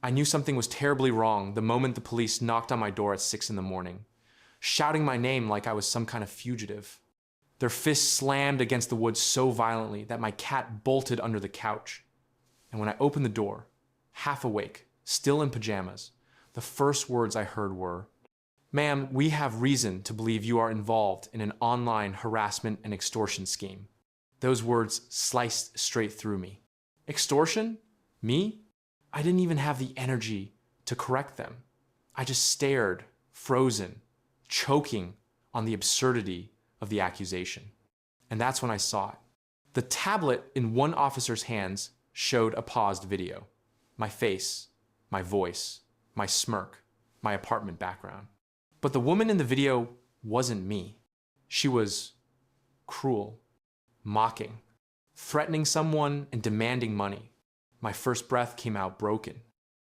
I knew something was terribly wrong the moment the police knocked on my door at 6 in the morning, shouting my name like I was some kind of fugitive. Their fists slammed against the wood so violently that my cat bolted under the couch. And when I opened the door, half awake, still in pajamas, the first words I heard were, "Ma'am, we have reason to believe you are involved in an online harassment and extortion scheme." Those words sliced straight through me. Extortion? Me? I didn't even have the energy to correct them. I just stared, frozen, choking on the absurdity of the accusation. And that's when I saw it. The tablet in one officer's hands showed a paused video. My face, my voice, my smirk, my apartment background. But the woman in the video wasn't me. She was cruel, mocking, threatening someone and demanding money. My first breath came out broken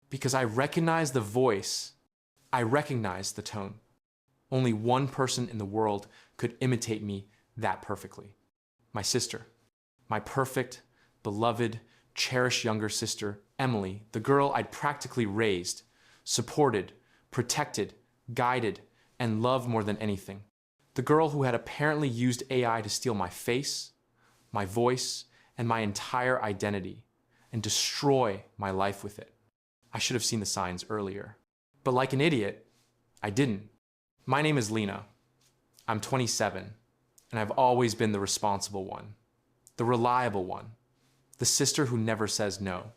because I recognized the voice. I recognized the tone. Only one person in the world could imitate me that perfectly. My sister. My perfect, beloved, cherished younger sister, Emily, the girl I'd practically raised, supported, protected, guided, and loved more than anything. The girl who had apparently used AI to steal my face, my voice, and my entire identity, and destroy my life with it. I should have seen the signs earlier. But like an idiot, I didn't. My name is Lena. I'm 27, and I've always been the responsible one, the reliable one, the sister who never says no.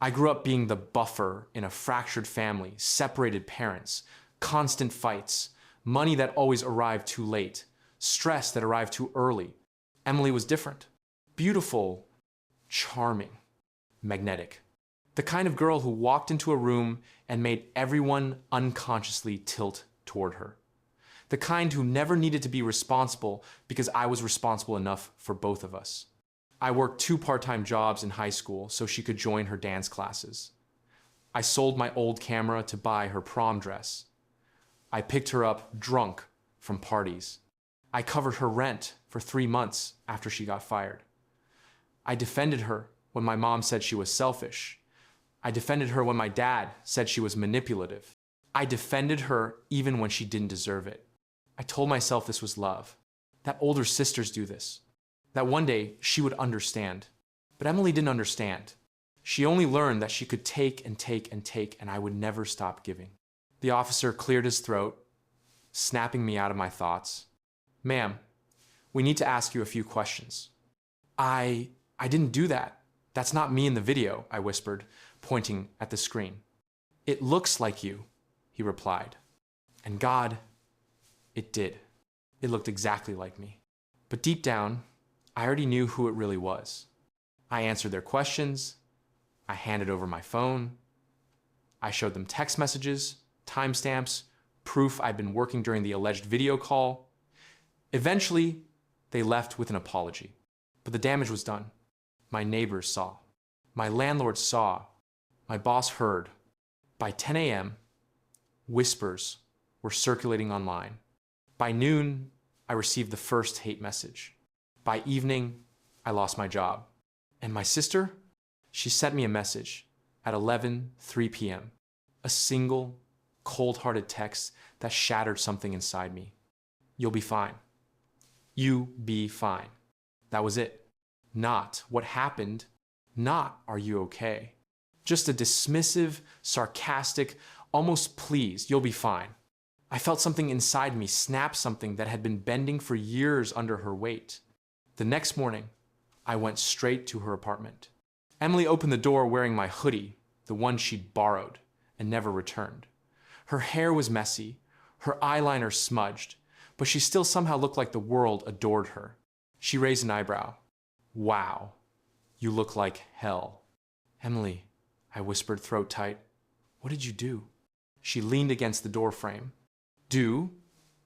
I grew up being the buffer in a fractured family, separated parents, constant fights, money that always arrived too late, stress that arrived too early. Emily was different. Beautiful, charming, magnetic. The kind of girl who walked into a room and made everyone unconsciously tilt toward her. The kind who never needed to be responsible because I was responsible enough for both of us. I worked 2 part-time jobs in high school so she could join her dance classes. I sold my old camera to buy her prom dress. I picked her up drunk from parties. I covered her rent for 3 months after she got fired. I defended her when my mom said she was selfish. I defended her when my dad said she was manipulative. I defended her even when she didn't deserve it. I told myself this was love, that older sisters do this, that one day she would understand. But Emily didn't understand. She only learned that she could take and take and take, and I would never stop giving. The officer cleared his throat, snapping me out of my thoughts. "Ma'am, we need to ask you a few questions." I didn't do that. "That's not me in the video," I whispered, pointing at the screen. "It looks like you," he replied. And God, it did. It looked exactly like me. But deep down, I already knew who it really was. I answered their questions. I handed over my phone. I showed them text messages, timestamps, proof I'd been working during the alleged video call. Eventually, they left with an apology. But the damage was done. My neighbors saw. My landlord saw. My boss heard. By 10 a.m., whispers were circulating online. By noon, I received the first hate message. By evening, I lost my job. And my sister? She sent me a message at 11:03 p.m. A single, cold-hearted text that shattered something inside me. "You'll be fine. You be fine." That was it. Not what happened. Not "Are you okay?" Just a dismissive, sarcastic, almost pleased, "You'll be fine." I felt something inside me snap something that had been bending for years under her weight. The next morning, I went straight to her apartment. Emily opened the door wearing my hoodie, the one she'd borrowed and never returned. Her hair was messy, her eyeliner smudged, but she still somehow looked like the world adored her. She raised an eyebrow. "Wow, you look like hell." "Emily," I whispered throat tight, "what did you do?" She leaned against the doorframe. "Do?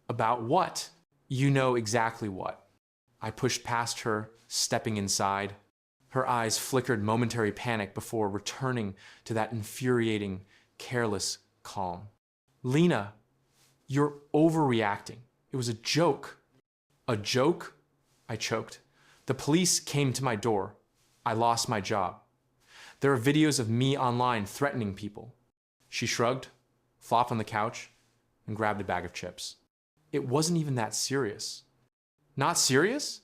About what?" "You know exactly what." I pushed past her, stepping inside. Her eyes flickered momentary panic before returning to that infuriating, careless calm. "Lena, you're overreacting. It was a joke." "A joke?" I choked. "The police came to my door. I lost my job. There are videos of me online threatening people. She shrugged, flopped on the couch, and grabbed a bag of chips. It wasn't even that serious. Not serious?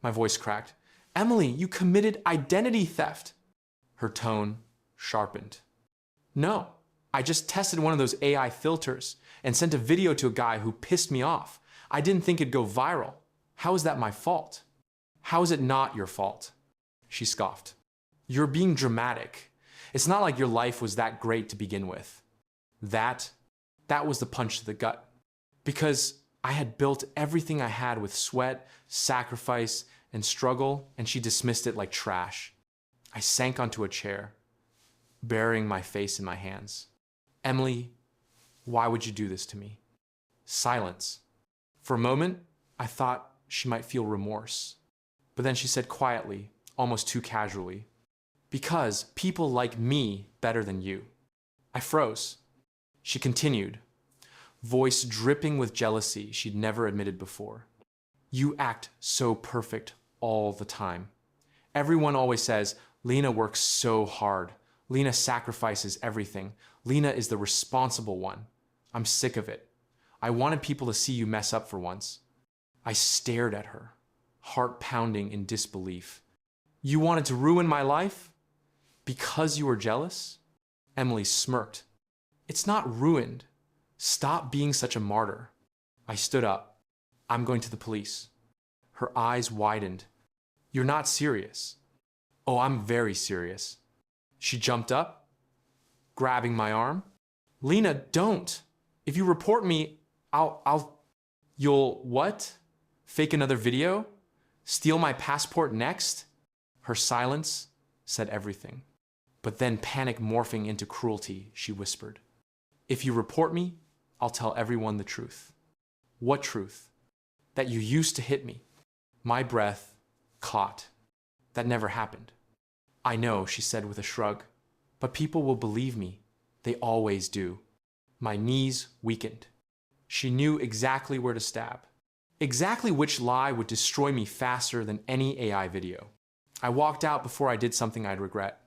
My voice cracked. Emily, you committed identity theft. Her tone sharpened. No, I just tested one of those AI filters and sent a video to a guy who pissed me off. I didn't think it'd go viral. How is that my fault? How is it not your fault? She scoffed. You're being dramatic. It's not like your life was that great to begin with. That was the punch to the gut. Because I had built everything I had with sweat, sacrifice, and struggle, and she dismissed it like trash. I sank onto a chair, burying my face in my hands. Emily, why would you do this to me? Silence. For a moment, I thought she might feel remorse. But then she said quietly, almost too casually, because people like me better than you. I froze. She continued, voice dripping with jealousy she'd never admitted before. You act so perfect all the time. Everyone always says, Lena works so hard. Lena sacrifices everything. Lena is the responsible one. I'm sick of it. I wanted people to see you mess up for once. I stared at her, heart pounding in disbelief. You wanted to ruin my life? Because you were jealous? Emily smirked. It's not ruined. Stop being such a martyr. I stood up. I'm going to the police. Her eyes widened. You're not serious. Oh, I'm very serious. She jumped up, grabbing my arm. Lena, don't. If you report me, you'll what? Fake another video? Steal my passport next? Her silence said everything. But then panic morphing into cruelty, she whispered. If you report me, I'll tell everyone the truth. What truth? That you used to hit me. My breath caught. That never happened. I know, she said with a shrug, but people will believe me. They always do. My knees weakened. She knew exactly where to stab. Exactly which lie would destroy me faster than any AI video. I walked out before I did something I'd regret.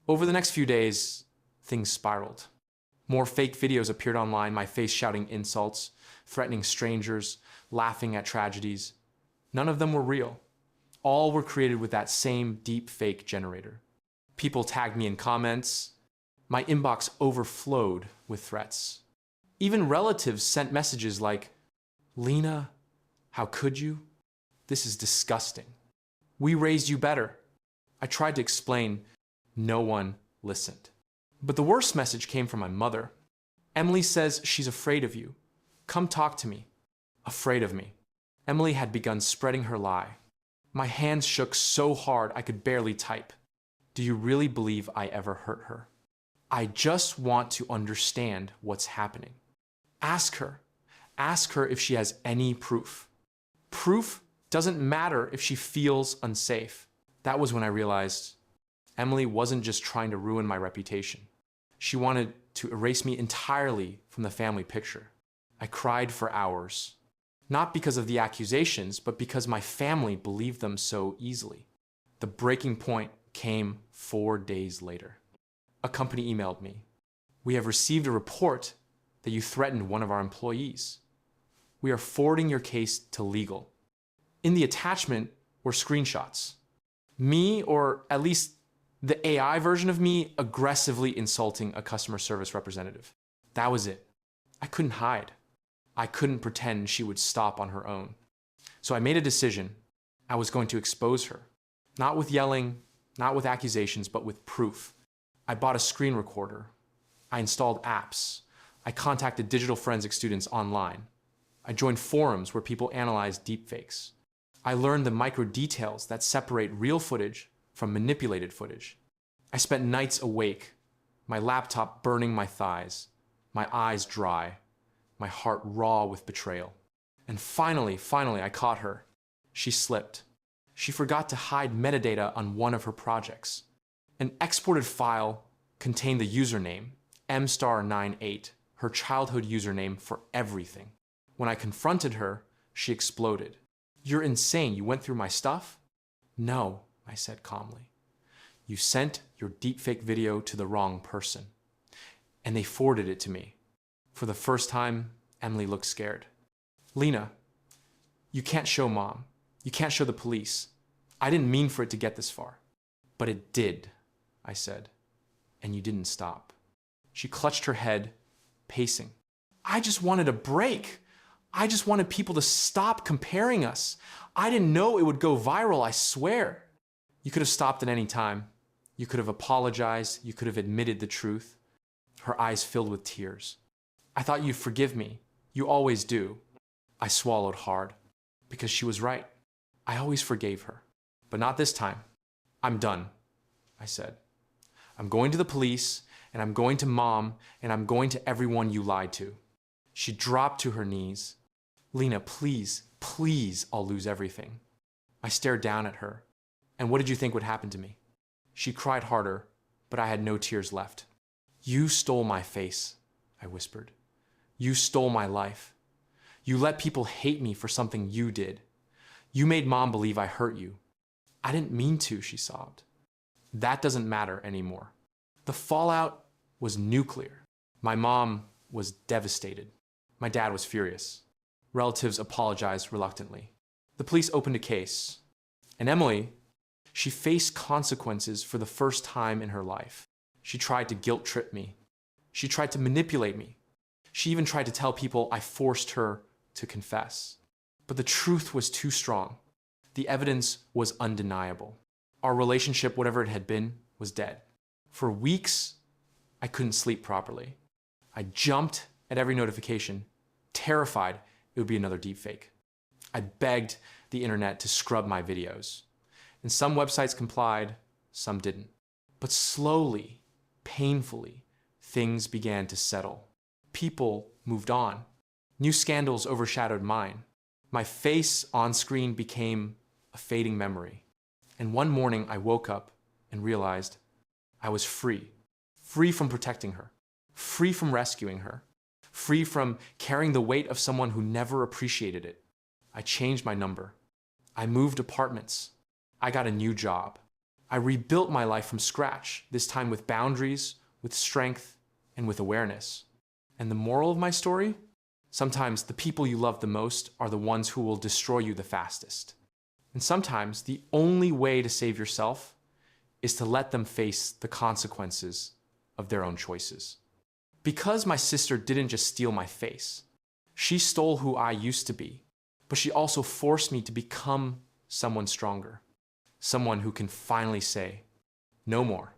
Over the next few days, things spiraled. More fake videos appeared online, my face shouting insults, threatening strangers, laughing at tragedies. None of them were real. All were created with that same deep fake generator. People tagged me in comments. My inbox overflowed with threats. Even relatives sent messages like, Lena, how could you? This is disgusting. We raised you better. I tried to explain. No one listened. But the worst message came from my mother. Emily says she's afraid of you. Come talk to me. Afraid of me. Emily had begun spreading her lie. My hands shook so hard I could barely type. Do you really believe I ever hurt her? I just want to understand what's happening. Ask her. Ask her if she has any proof. Proof doesn't matter if she feels unsafe. That was when I realized Emily wasn't just trying to ruin my reputation. She wanted to erase me entirely from the family picture. I cried for hours. Not because of the accusations, but because my family believed them so easily. The breaking point came 4 days later. A company emailed me. We have received a report that you threatened one of our employees. We are forwarding your case to legal. In the attachment were screenshots. Me, or at least the AI version of me, aggressively insulting a customer service representative. That was it. I couldn't hide. I couldn't pretend she would stop on her own. So I made a decision. I was going to expose her. Not with yelling, not with accusations, but with proof. I bought a screen recorder. I installed apps. I contacted digital forensic students online. I joined forums where people analyzed deepfakes. I learned the micro details that separate real footage from manipulated footage. I spent nights awake, my laptop burning my thighs, my eyes dry, my heart raw with betrayal. And finally, I caught her. She slipped. She forgot to hide metadata on one of her projects. An exported file contained the username, mstar98, her childhood username for everything. When I confronted her, she exploded. You're insane. You went through my stuff? No, I said calmly. You sent your deepfake video to the wrong person. and they forwarded it to me. For the first time, Emily looked scared. Lena, you can't show Mom. You can't show the police. I didn't mean for it to get this far. But it did, I said, and you didn't stop. She clutched her head, pacing. I just wanted a break. I just wanted people to stop comparing us. I didn't know it would go viral, I swear. You could have stopped at any time. You could have apologized. You could have admitted the truth. Her eyes filled with tears. I thought you'd forgive me. You always do. I swallowed hard, because she was right. I always forgave her, but not this time. I'm done, I said. I'm going to the police, and I'm going to Mom, and I'm going to everyone you lied to. She dropped to her knees. Lena, please, please, I'll lose everything. I stared down at her. And what did you think would happen to me? She cried harder, but I had no tears left. You stole my face, I whispered. You stole my life. You let people hate me for something you did. You made Mom believe I hurt you. I didn't mean to, she sobbed. That doesn't matter anymore. The fallout was nuclear. My mom was devastated. My dad was furious. Relatives apologized reluctantly. The police opened a case. And Emily, she faced consequences for the first time in her life. She tried to guilt trip me. She tried to manipulate me. She even tried to tell people I forced her to confess. But the truth was too strong. The evidence was undeniable. Our relationship, whatever it had been, was dead. For weeks, I couldn't sleep properly. I jumped at every notification, terrified it would be another deepfake. I begged the internet to scrub my videos. And some websites complied, some didn't. But slowly, painfully, things began to settle. People moved on. New scandals overshadowed mine. My face on screen became a fading memory. And one morning I woke up and realized I was free. Free from protecting her. Free from rescuing her. Free from carrying the weight of someone who never appreciated it. I changed my number. I moved apartments. I got a new job. I rebuilt my life from scratch, this time with boundaries, with strength, and with awareness. And the moral of my story? Sometimes the people you love the most are the ones who will destroy you the fastest. And sometimes the only way to save yourself is to let them face the consequences of their own choices. Because my sister didn't just steal my face, she stole who I used to be, but she also forced me to become someone stronger, someone who can finally say, no more.